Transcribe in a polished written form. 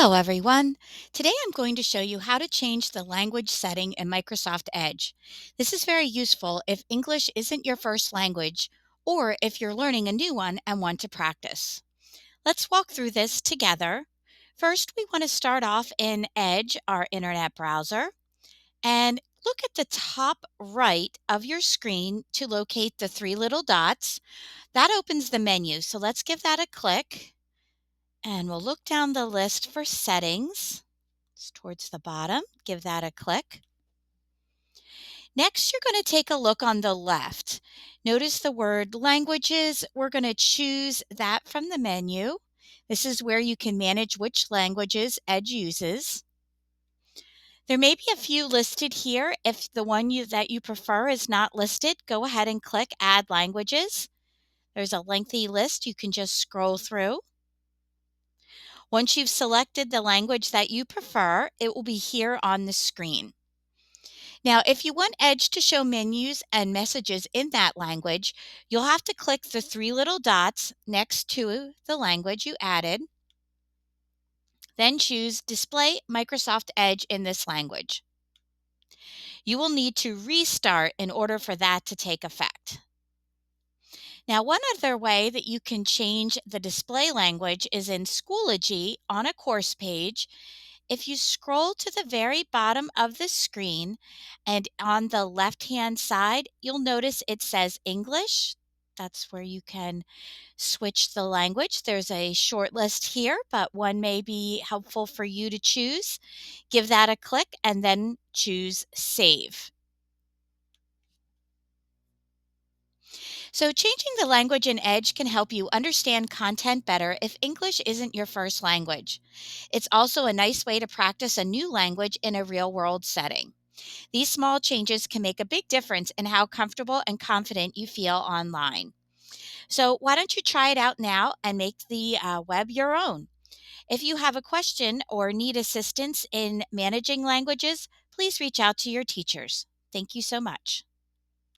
Hello, everyone. Today I'm going to show you how to change the language setting in Microsoft Edge. This is very useful if English isn't your first language or if you're learning a new one and want to practice. Let's walk through this together. First, we want to start off in Edge, our internet browser, and look at the top right of your screen to locate the three little dots. That opens the menu, so let's give that a click. And we'll look down the list for settings. It's towards the bottom. Give that a click. Next, you're going to take a look on the left. Notice the word languages. We're going to choose that from the menu. This is where you can manage which languages Edge uses. There may be a few listed here. If the one that you prefer is not listed, go ahead and click Add Languages. There's a lengthy list you can just scroll through. Once you've selected the language that you prefer, it will be here on the screen. Now, if you want Edge to show menus and messages in that language, you'll have to click the three little dots next to the language you added. Then choose Display Microsoft Edge in this language. You will need to restart in order for that to take effect. Now, one other way that you can change the display language is in Schoology on a course page. If you scroll to the very bottom of the screen and on the left-hand side, you'll notice it says English. That's where you can switch the language. There's a short list here, but one may be helpful for you to choose. Give that a click and then choose Save. So changing the language in Edge can help you understand content better if English isn't your first language. It's also a nice way to practice a new language in a real-world setting. These small changes can make a big difference in how comfortable and confident you feel online. So why don't you try it out now and make the web your own? If you have a question or need assistance in managing languages, please reach out to your teachers. Thank you so much.